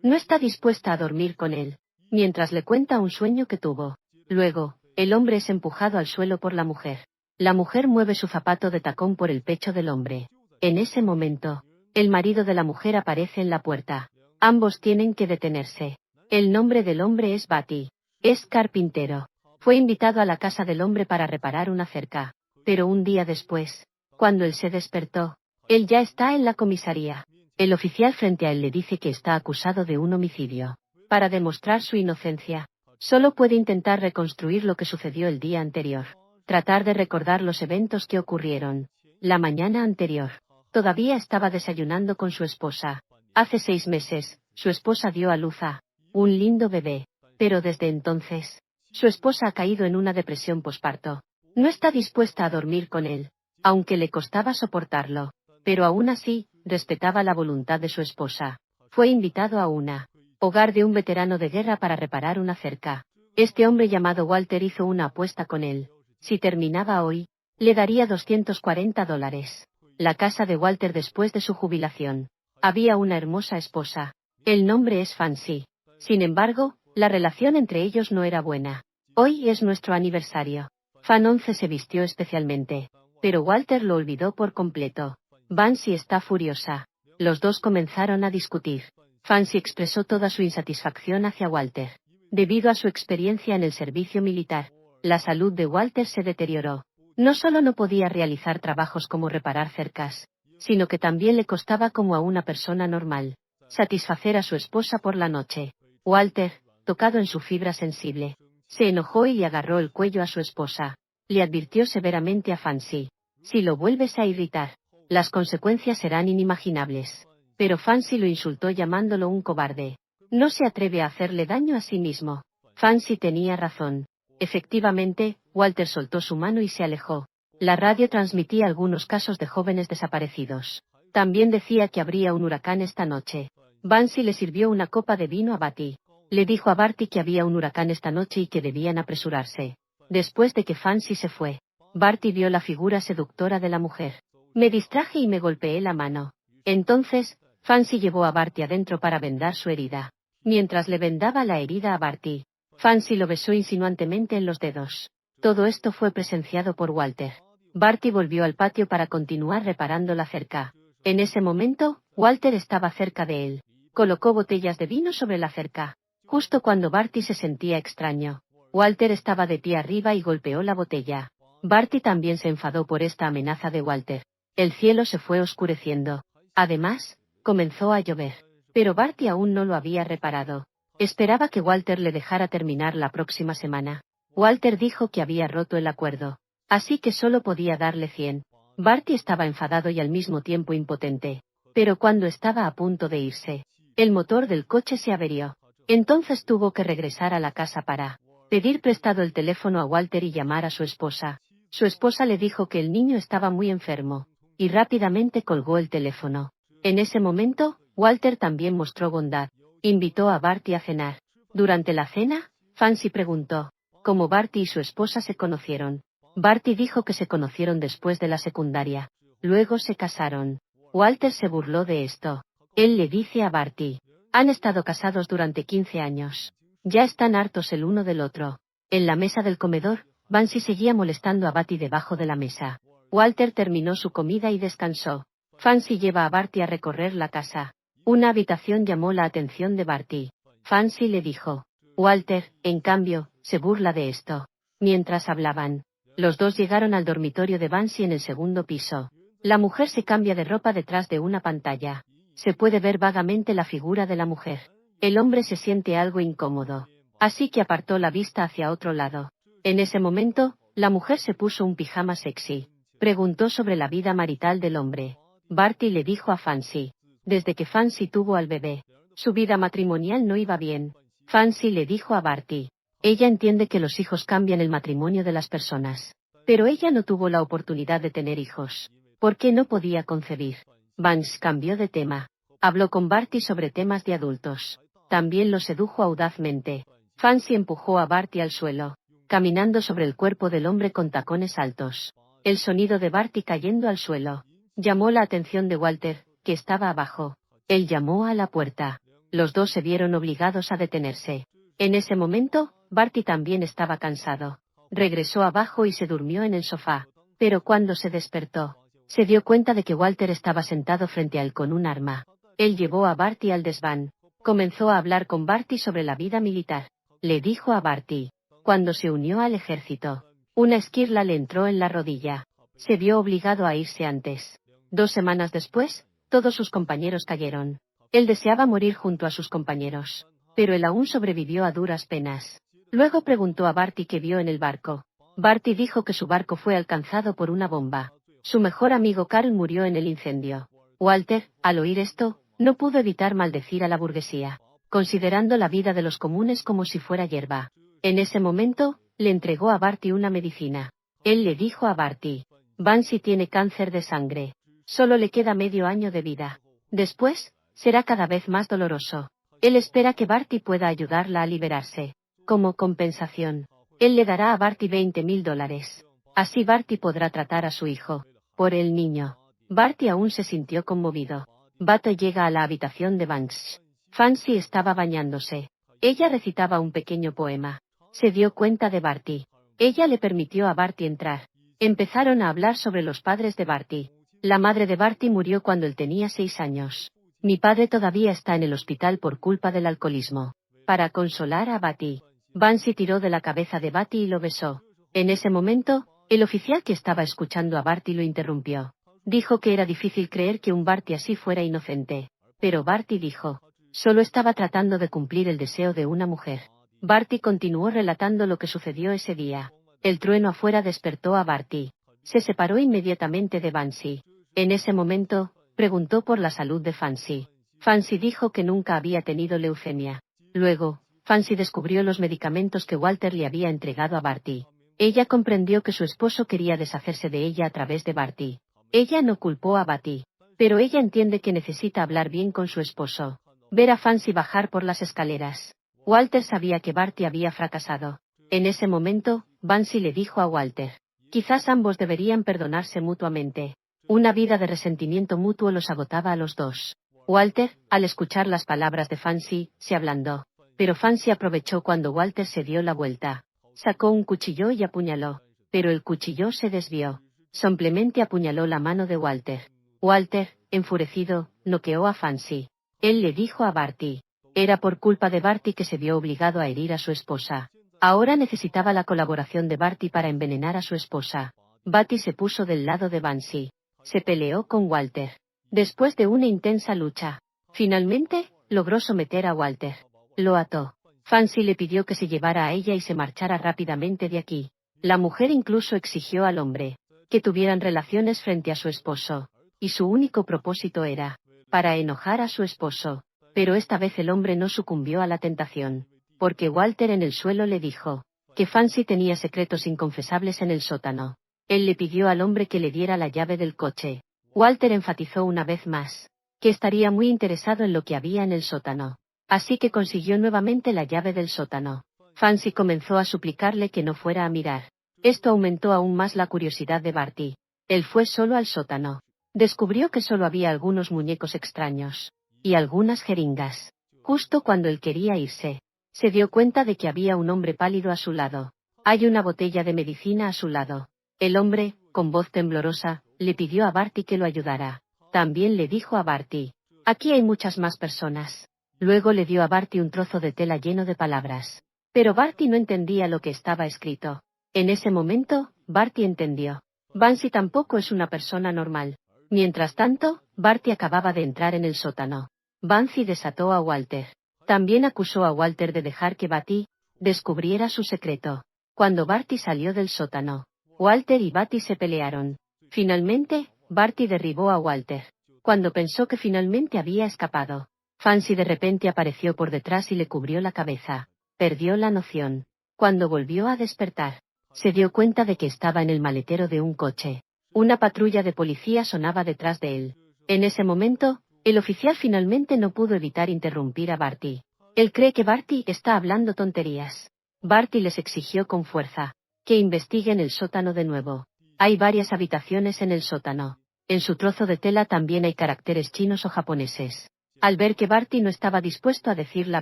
No está dispuesta a dormir con él, mientras le cuenta un sueño que tuvo. Luego, el hombre es empujado al suelo por la mujer. La mujer mueve su zapato de tacón por el pecho del hombre. En ese momento, el marido de la mujer aparece en la puerta. Ambos tienen que detenerse. El nombre del hombre es Bati. Es carpintero. Fue invitado a la casa del hombre para reparar una cerca. Pero un día después, cuando él se despertó, él ya está en la comisaría. El oficial frente a él le dice que está acusado de un homicidio. Para demostrar su inocencia, solo puede intentar reconstruir lo que sucedió el día anterior. Tratar de recordar los eventos que ocurrieron. La mañana anterior, todavía estaba desayunando con su esposa. Hace 6 meses, su esposa dio a luz a un lindo bebé. Pero desde entonces, su esposa ha caído en una depresión posparto. No está dispuesta a dormir con él, aunque le costaba soportarlo. Pero aún así, respetaba la voluntad de su esposa. Fue invitado a una hogar de un veterano de guerra para reparar una cerca. Este hombre llamado Walter hizo una apuesta con él. Si terminaba hoy, le daría $240. La casa de Walter después de su jubilación. Había una hermosa esposa. El nombre es Fancy. Sin embargo, la relación entre ellos no era buena. Hoy es nuestro aniversario. Fan 11 se vistió especialmente. Pero Walter lo olvidó por completo. Fancy está furiosa. Los dos comenzaron a discutir. Fancy expresó toda su insatisfacción hacia Walter. Debido a su experiencia en el servicio militar, la salud de Walter se deterioró. No solo no podía realizar trabajos como reparar cercas, sino que también le costaba como a una persona normal satisfacer a su esposa por la noche. Walter, tocado en su fibra sensible, se enojó y le agarró el cuello a su esposa. Le advirtió severamente a Fancy: si lo vuelves a irritar, las consecuencias serán inimaginables. Pero Fancy lo insultó llamándolo un cobarde. No se atreve a hacerle daño a sí mismo. Fancy tenía razón. Efectivamente, Walter soltó su mano y se alejó. La radio transmitía algunos casos de jóvenes desaparecidos. También decía que habría un huracán esta noche. Fancy le sirvió una copa de vino a Bati. Le dijo a Barty que había un huracán esta noche y que debían apresurarse. Después de que Fancy se fue, Barty vio la figura seductora de la mujer. Me distraje y me golpeé la mano. Entonces, Fancy llevó a Barty adentro para vendar su herida. Mientras le vendaba la herida a Barty, Fancy lo besó insinuantemente en los dedos. Todo esto fue presenciado por Walter. Barty volvió al patio para continuar reparando la cerca. En ese momento, Walter estaba cerca de él. Colocó botellas de vino sobre la cerca. Justo cuando Barty se sentía extraño, Walter estaba de pie arriba y golpeó la botella. Barty también se enfadó por esta amenaza de Walter. El cielo se fue oscureciendo. Además, comenzó a llover. Pero Barty aún no lo había reparado. Esperaba que Walter le dejara terminar la próxima semana. Walter dijo que había roto el acuerdo, así que solo podía darle 100. Barty estaba enfadado y al mismo tiempo impotente. Pero cuando estaba a punto de irse, el motor del coche se averió. Entonces tuvo que regresar a la casa para pedir prestado el teléfono a Walter y llamar a su esposa. Su esposa le dijo que el niño estaba muy enfermo, y rápidamente colgó el teléfono. En ese momento, Walter también mostró bondad. Invitó a Barty a cenar. Durante la cena, Fancy preguntó cómo Barty y su esposa se conocieron. Barty dijo que se conocieron después de la secundaria. Luego se casaron. Walter se burló de esto. Él le dice a Barty: han estado casados durante 15 años. Ya están hartos el uno del otro. En la mesa del comedor, Fancy seguía molestando a Barty debajo de la mesa. Walter terminó su comida y descansó. Fancy lleva a Barty a recorrer la casa. Una habitación llamó la atención de Barty. Fancy le dijo: Walter, en cambio, se burla de esto. Mientras hablaban, los dos llegaron al dormitorio de Fancy en el segundo piso. La mujer se cambia de ropa detrás de una pantalla. Se puede ver vagamente la figura de la mujer. El hombre se siente algo incómodo, así que apartó la vista hacia otro lado. En ese momento, la mujer se puso un pijama sexy. Preguntó sobre la vida marital del hombre. Barty le dijo a Fancy: desde que Fancy tuvo al bebé, su vida matrimonial no iba bien. Fancy le dijo a Barty: ella entiende que los hijos cambian el matrimonio de las personas. Pero ella no tuvo la oportunidad de tener hijos. ¿Por qué no podía concebir? Vance cambió de tema. Habló con Barty sobre temas de adultos. También lo sedujo audazmente. Fancy empujó a Barty al suelo, caminando sobre el cuerpo del hombre con tacones altos. El sonido de Barty cayendo al suelo llamó la atención de Walter, que estaba abajo. Él llamó a la puerta. Los dos se vieron obligados a detenerse. En ese momento, Barty también estaba cansado. Regresó abajo y se durmió en el sofá. Pero cuando se despertó, se dio cuenta de que Walter estaba sentado frente a él con un arma. Él llevó a Barty al desván. Comenzó a hablar con Barty sobre la vida militar. Le dijo a Barty, cuando se unió al ejército, una esquirla le entró en la rodilla. Se vio obligado a irse antes. 2 semanas después, todos sus compañeros cayeron. Él deseaba morir junto a sus compañeros, pero él aún sobrevivió a duras penas. Luego preguntó a Barty qué vio en el barco. Barty dijo que su barco fue alcanzado por una bomba. Su mejor amigo Carl murió en el incendio. Walter, al oír esto, no pudo evitar maldecir a la burguesía, considerando la vida de los comunes como si fuera hierba. En ese momento, le entregó a Barty una medicina. Él le dijo a Barty, Bansi tiene cáncer de sangre. Solo le queda medio año de vida. Después, será cada vez más doloroso. Él espera que Barty pueda ayudarla a liberarse. Como compensación, él le dará a Barty $20,000. Así Barty podrá tratar a su hijo. Por el niño. Barty aún se sintió conmovido. Bate llega a la habitación de Banks. Fancy estaba bañándose. Ella recitaba un pequeño poema. Se dio cuenta de Barty. Ella le permitió a Barty entrar. Empezaron a hablar sobre los padres de Barty. La madre de Barty murió cuando él tenía 6 años. Mi padre todavía está en el hospital por culpa del alcoholismo. Para consolar a Barty, Bansi tiró de la cabeza de Barty y lo besó. En ese momento, el oficial que estaba escuchando a Barty lo interrumpió. Dijo que era difícil creer que un Barty así fuera inocente. Pero Barty dijo, solo estaba tratando de cumplir el deseo de una mujer. Barty continuó relatando lo que sucedió ese día. El trueno afuera despertó a Barty. Se separó inmediatamente de Bansi. En ese momento, preguntó por la salud de Fancy. Fancy dijo que nunca había tenido leucemia. Luego, Fancy descubrió los medicamentos que Walter le había entregado a Barty. Ella comprendió que su esposo quería deshacerse de ella a través de Barty. Ella no culpó a Barty, pero ella entiende que necesita hablar bien con su esposo. Ver a Fancy bajar por las escaleras. Walter sabía que Barty había fracasado. En ese momento, Fancy le dijo a Walter, quizás ambos deberían perdonarse mutuamente. Una vida de resentimiento mutuo los agotaba a los dos. Walter, al escuchar las palabras de Fancy, se ablandó. Pero Fancy aprovechó cuando Walter se dio la vuelta. Sacó un cuchillo y apuñaló. Pero el cuchillo se desvió. Simplemente apuñaló la mano de Walter. Walter, enfurecido, noqueó a Fancy. Él le dijo a Barty. Era por culpa de Barty que se vio obligado a herir a su esposa. Ahora necesitaba la colaboración de Barty para envenenar a su esposa. Barty se puso del lado de Fancy. Se peleó con Walter. Después de una intensa lucha, finalmente, logró someter a Walter. Lo ató. Fancy le pidió que se llevara a ella y se marchara rápidamente de aquí. La mujer incluso exigió al hombre que tuvieran relaciones frente a su esposo. Y su único propósito era para enojar a su esposo. Pero esta vez el hombre no sucumbió a la tentación. Porque Walter en el suelo le dijo que Fancy tenía secretos inconfesables en el sótano. Él le pidió al hombre que le diera la llave del coche. Walter enfatizó una vez más que estaría muy interesado en lo que había en el sótano. Así que consiguió nuevamente la llave del sótano. Fancy comenzó a suplicarle que no fuera a mirar. Esto aumentó aún más la curiosidad de Barty. Él fue solo al sótano. Descubrió que solo había algunos muñecos extraños. Y algunas jeringas. Justo cuando él quería irse, se dio cuenta de que había un hombre pálido a su lado. Hay una botella de medicina a su lado. El hombre, con voz temblorosa, le pidió a Barty que lo ayudara. También le dijo a Barty, aquí hay muchas más personas. Luego le dio a Barty un trozo de tela lleno de palabras. Pero Barty no entendía lo que estaba escrito. En ese momento, Barty entendió. Bansi tampoco es una persona normal. Mientras tanto, Barty acababa de entrar en el sótano. Bansi desató a Walter. También acusó a Walter de dejar que Barty descubriera su secreto. Cuando Barty salió del sótano, Walter y Barty se pelearon. Finalmente, Barty derribó a Walter. Cuando pensó que finalmente había escapado, Fancy de repente apareció por detrás y le cubrió la cabeza. Perdió la noción. Cuando volvió a despertar, se dio cuenta de que estaba en el maletero de un coche. Una patrulla de policía sonaba detrás de él. En ese momento, el oficial finalmente no pudo evitar interrumpir a Barty. Él cree que Barty está hablando tonterías. Barty les exigió con fuerza que investiguen el sótano de nuevo. Hay varias habitaciones en el sótano. En su trozo de tela también hay caracteres chinos o japoneses. Al ver que Barty no estaba dispuesto a decir la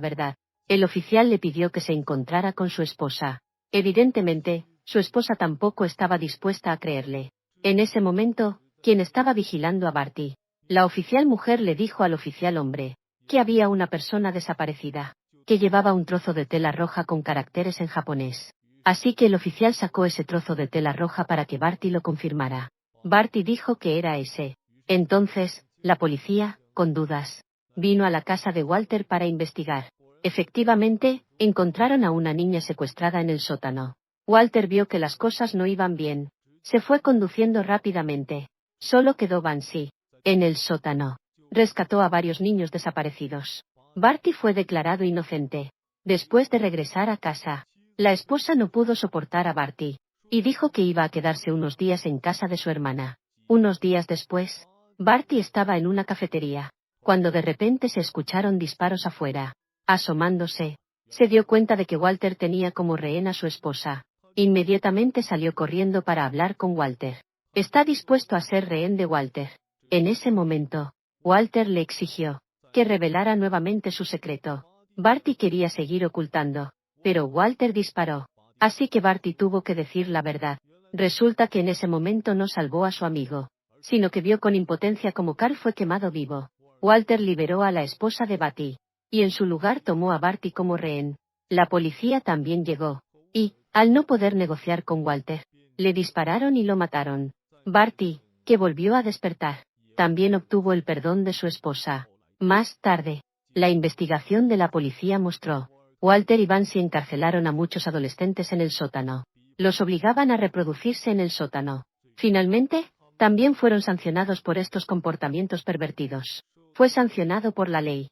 verdad, el oficial le pidió que se encontrara con su esposa. Evidentemente, su esposa tampoco estaba dispuesta a creerle. En ese momento, quien estaba vigilando a Barty, la oficial mujer le dijo al oficial hombre que había una persona desaparecida, que llevaba un trozo de tela roja con caracteres en japonés. Así que el oficial sacó ese trozo de tela roja para que Barty lo confirmara. Barty dijo que era ese. Entonces, la policía, con dudas, vino a la casa de Walter para investigar. Efectivamente, encontraron a una niña secuestrada en el sótano. Walter vio que las cosas no iban bien. Se fue conduciendo rápidamente. Solo quedó Bansi en el sótano. Rescató a varios niños desaparecidos. Barty fue declarado inocente. Después de regresar a casa, la esposa no pudo soportar a Barty, y dijo que iba a quedarse unos días en casa de su hermana. Unos días después, Barty estaba en una cafetería, cuando de repente se escucharon disparos afuera. Asomándose, se dio cuenta de que Walter tenía como rehén a su esposa. Inmediatamente salió corriendo para hablar con Walter. ¿Está dispuesto a ser rehén de Walter? En ese momento, Walter le exigió que revelara nuevamente su secreto. Barty quería seguir ocultando, pero Walter disparó. Así que Barty tuvo que decir la verdad. Resulta que en ese momento no salvó a su amigo, sino que vio con impotencia como Carl fue quemado vivo. Walter liberó a la esposa de Barty, y en su lugar tomó a Barty como rehén. La policía también llegó, y, al no poder negociar con Walter, le dispararon y lo mataron. Barty, que volvió a despertar, también obtuvo el perdón de su esposa. Más tarde, la investigación de la policía mostró Walter y Bansi encarcelaron a muchos adolescentes en el sótano. Los obligaban a reproducirse en el sótano. Finalmente, también fueron sancionados por estos comportamientos pervertidos. Fue sancionado por la ley.